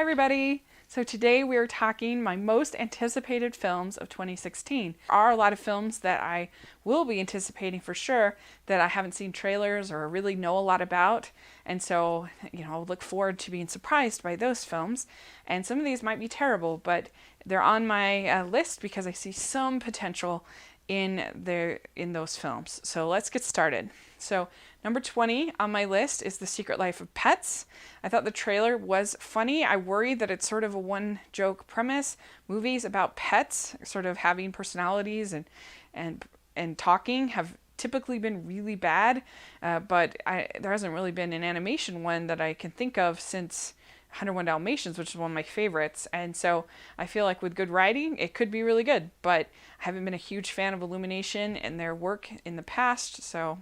everybody! So today we are talking my most anticipated films of 2016. There are a lot of films that I will be anticipating for sure that I haven't seen trailers or really know a lot about. And so, I'll look forward to being surprised by those films. And some of these might be terrible, but they're on my list because I see some potential in those films. So let's get started. So number 20 on my list is The Secret Life of Pets. I thought the trailer was funny. I worry that it's sort of a one joke premise. Movies about pets sort of having personalities and talking have typically been really bad, but there hasn't really been an animation one that I can think of since 101 Dalmatians, which is one of my favorites. And so I feel like with good writing, it could be really good, but I haven't been a huge fan of Illumination and their work in the past, so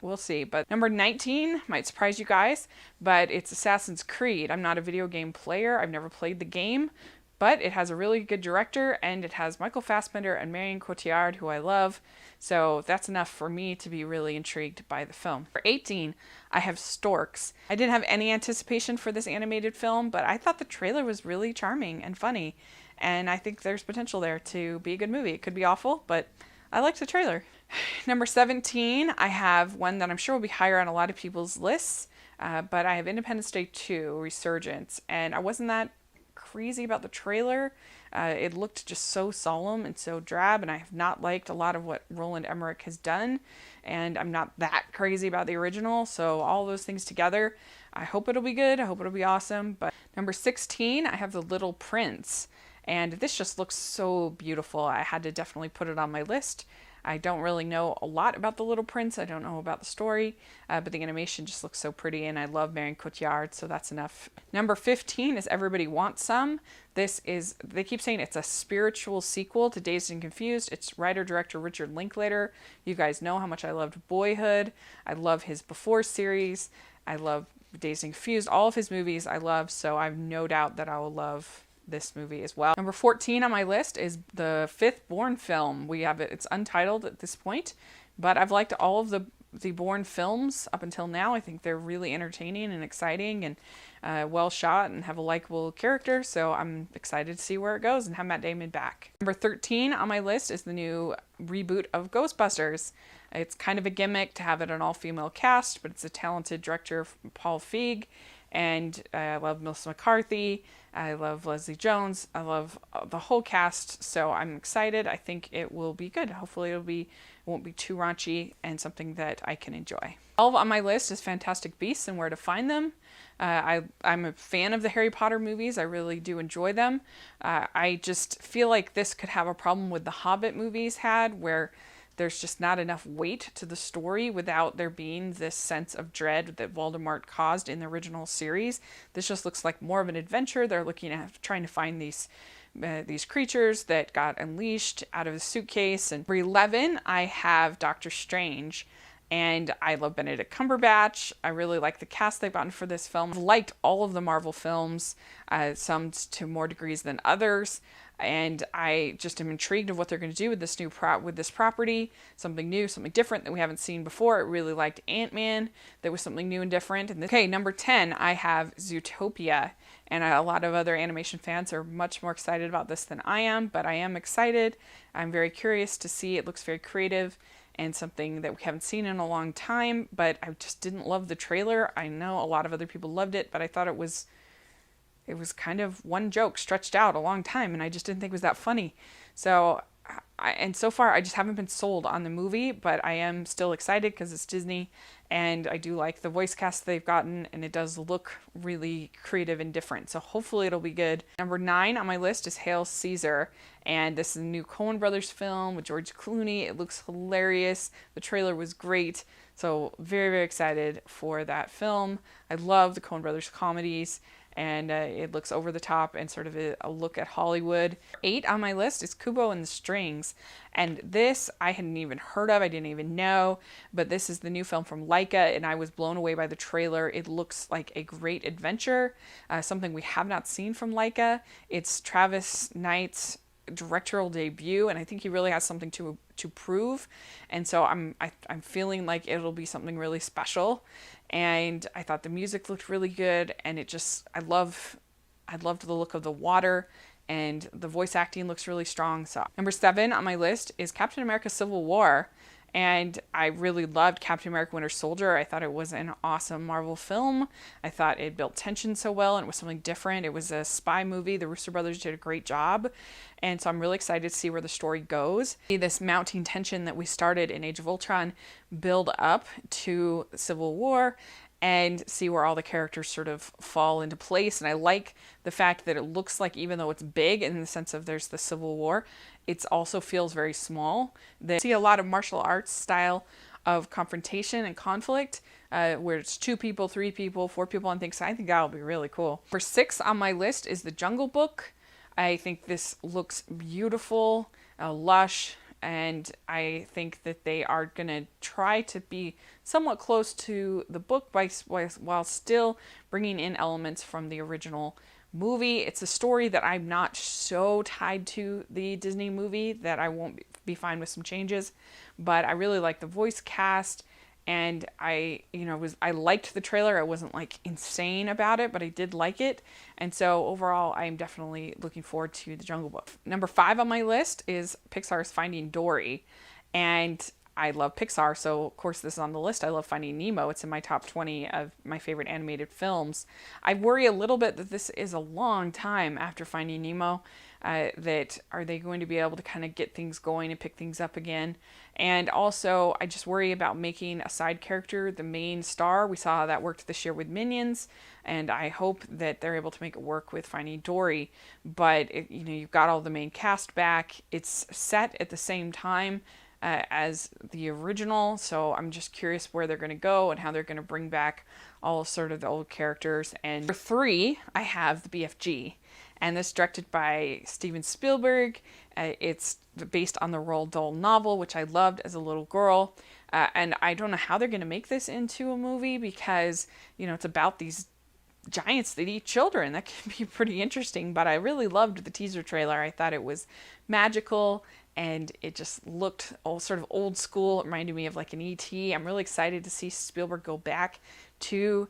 we'll see. But number 19 might surprise you guys, but it's Assassin's Creed. I'm not a video game player. I've never played the game, but it has a really good director, and it has Michael Fassbender and Marion Cotillard, who I love. So that's enough for me to be really intrigued by the film. For 18, I have Storks. I didn't have any anticipation for this animated film, but I thought the trailer was really charming and funny, and I think there's potential there to be a good movie. It could be awful, but I liked the trailer. Number 17, I have one that I'm sure will be higher on a lot of people's lists, but I have Independence Day 2, Resurgence, and I wasn't that crazy about the trailer. It looked just so solemn and so drab, and I have not liked a lot of what Roland Emmerich has done, and I'm not that crazy about the original, so all those things together, I hope it'll be good, I hope it'll be awesome. But number 16, I have The Little Prince, and this just looks so beautiful. I had to definitely put it on my list. I don't really know a lot about The Little Prince. I don't know about the story, but the animation just looks so pretty, and I love Marion Cotillard, so that's enough. Number 15 is Everybody Wants Some. They keep saying it's a spiritual sequel to Dazed and Confused. It's writer-director Richard Linklater. You guys know how much I loved Boyhood. I love his Before series. I love Dazed and Confused. All of his movies I love, so I have no doubt that I will love this movie as well. Number 14 on my list is the fifth Bourne film. It's untitled at this point, but I've liked all of the Bourne films up until now. I think they're really entertaining and exciting and well shot and have a likable character, so I'm excited to see where it goes and have Matt Damon back. Number 13 on my list is the new reboot of Ghostbusters. It's kind of a gimmick to have it an all-female cast, but it's a talented director, Paul Feig, and I love Melissa McCarthy. I love Leslie Jones. I love the whole cast, so I'm excited. I think it will be good. Hopefully it won't be too raunchy and something that I can enjoy. 12 on my list is Fantastic Beasts and Where to Find Them. I'm a fan of the Harry Potter movies. I really do enjoy them. I just feel like this could have a problem with the Hobbit movies had, where there's just not enough weight to the story without there being this sense of dread that Voldemort caused in the original series. This just looks like more of an adventure. They're looking at trying to find these creatures that got unleashed out of a suitcase. And for 11, I have Doctor Strange. And I love Benedict Cumberbatch. I really like the cast they've gotten for this film. I've liked all of the Marvel films, some to more degrees than others. And I just am intrigued of what they're going to do with this with this property. Something new, something different that we haven't seen before. I really liked Ant-Man. There was something new and different. Okay, number 10, I have Zootopia. And a lot of other animation fans are much more excited about this than I am, but I am excited. I'm very curious to see. It looks very creative and something that we haven't seen in a long time, but I just didn't love the trailer. I know a lot of other people loved it, but I thought it was kind of one joke stretched out a long time, and I just didn't think it was that funny. So so far I just haven't been sold on the movie, but I am still excited because it's Disney, and I do like the voice cast they've gotten, and it does look really creative and different. So hopefully it'll be good. Number 9 on my list is Hail Caesar, and this is a new Coen Brothers film with George Clooney. It looks hilarious. The trailer was great. So very, very excited for that film. I love the Coen Brothers comedies, and it looks over the top and sort of a look at Hollywood. 8 on my list is Kubo and the Strings, and this I hadn't even heard of, I didn't even know, but this is the new film from Laika, and I was blown away by the trailer. It looks like a great adventure, something we have not seen from Laika. It's Travis Knight's directorial debut, and I think he really has something to prove, and so I'm feeling like it'll be something really special. And I thought the music looked really good, and I love I loved the look of the water, and the voice acting looks really strong. So number 7 on my list is Captain America Civil War. And I really loved Captain America Winter Soldier. I thought it was an awesome Marvel film. I thought it built tension so well, and it was something different. It was a spy movie. The Russo brothers did a great job. And so I'm really excited to see where the story goes. This mounting tension that we started in Age of Ultron build up to Civil War, and see where all the characters sort of fall into place. And I like the fact that it looks like, even though it's big in the sense of there's the Civil War, it also feels very small. They see a lot of martial arts style of confrontation and conflict, where it's 2 people, 3 people, 4 people on things. So I think that'll be really cool. Number 6 on my list is The Jungle Book. I think this looks beautiful, lush, and I think that they are going to try to be somewhat close to the book while still bringing in elements from the original movie. It's a story that I'm not so tied to the Disney movie that I won't be fine with some changes, but I really like the voice cast, and I liked the trailer. I wasn't like insane about it, but I did like it. And so overall, I am definitely looking forward to The Jungle Book. Number 5 on my list is Pixar's Finding Dory. And I love Pixar, so of course this is on the list. I love Finding Nemo. It's in my top 20 of my favorite animated films. I worry a little bit that this is a long time after Finding Nemo. That are they going to be able to kind of get things going and pick things up again? And also, I just worry about making a side character the main star. We saw how that worked this year with Minions, and I hope that they're able to make it work with Finding Dory. But you've got all the main cast back. It's set at the same time as the original, so I'm just curious where they're going to go and how they're going to bring back all sort of the old characters. And for 3, I have the BFG. And this directed by Steven Spielberg. It's based on the Roald Dahl novel, which I loved as a little girl. And I don't know how they're going to make this into a movie because, it's about these giants that eat children. That can be pretty interesting, but I really loved the teaser trailer. I thought it was magical, and it just looked all sort of old school. It reminded me of like an E.T. I'm really excited to see Spielberg go back to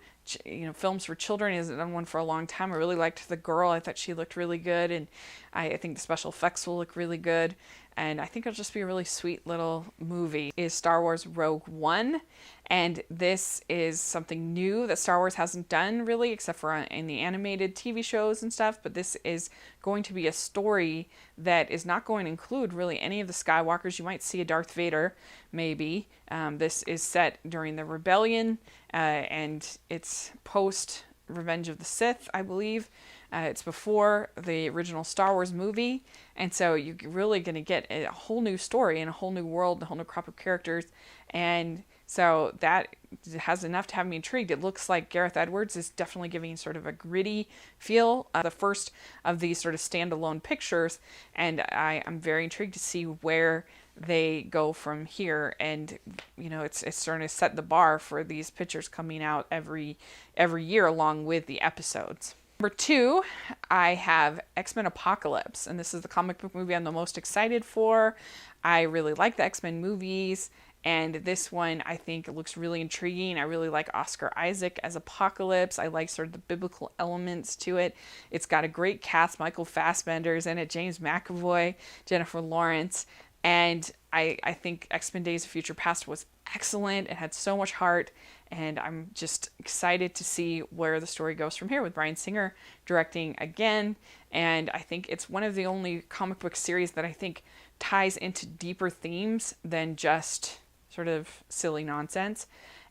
films for children. He hasn't done one for a long time. I really liked the girl. I thought she looked really good, and I think the special effects will look really good, and I think it'll just be a really sweet little movie. Is Star Wars Rogue One, and this is something new that Star Wars hasn't done really, except for in the animated TV shows and stuff, but this is going to be a story that is not going to include really any of the Skywalkers. You might see a Darth Vader, maybe. This is set during the Rebellion, and it's post Revenge of the Sith, I believe. It's before the original Star Wars movie, and so you're really going to get a whole new story and a whole new world and a whole new crop of characters, and so that has enough to have me intrigued. It looks like Gareth Edwards is definitely giving sort of a gritty feel, the first of these sort of standalone pictures, and I'm very intrigued to see where they go from here. And it's starting to set the bar for these pictures coming out every year along with the episodes. Number 2, I have X-Men Apocalypse, and this is the comic book movie I'm the most excited for. I really like the X-Men movies, and this one I think looks really intriguing. I really like Oscar Isaac as Apocalypse. I like sort of the biblical elements to it. It's got a great cast. Michael Fassbender's in it, James McAvoy, Jennifer Lawrence, and I think X-Men Days of Future Past was excellent. It had so much heart, and I'm just excited to see where the story goes from here with Bryan Singer directing again. And I think it's one of the only comic book series that I think ties into deeper themes than just sort of silly nonsense.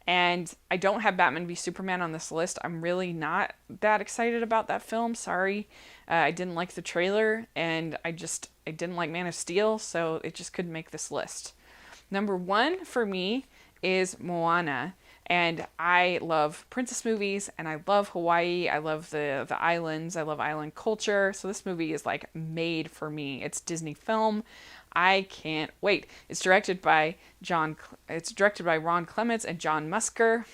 And I don't have Batman v Superman on this list. I'm really not that excited about that film. Sorry. I didn't like the trailer, and I didn't like Man of Steel, so it just couldn't make this list. Number 1 for me is Moana. And I love princess movies, and I love Hawaii. I love the islands. I love island culture. So this movie is like made for me. It's Disney film. I can't wait. It's directed by Ron Clements and John Musker.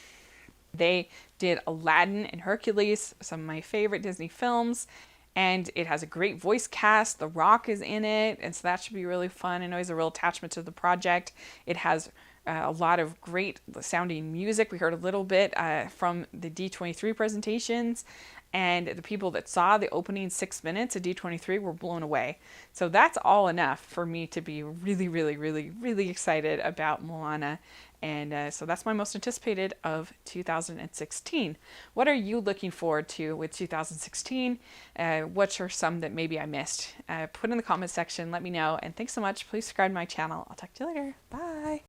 They did Aladdin and Hercules, some of my favorite Disney films. And it has a great voice cast. The Rock is in it, and so that should be really fun. I know he's a real attachment to the project. It has A lot of great sounding music. We heard a little bit from the D23 presentations, and the people that saw the opening 6 minutes of D23 were blown away. So that's all enough for me to be really, really, really, really excited about Moana. And so that's my most anticipated of 2016. What are you looking forward to with 2016? What are some that maybe I missed? Put in the comment section, let me know. And thanks so much. Please subscribe to my channel. I'll talk to you later. Bye.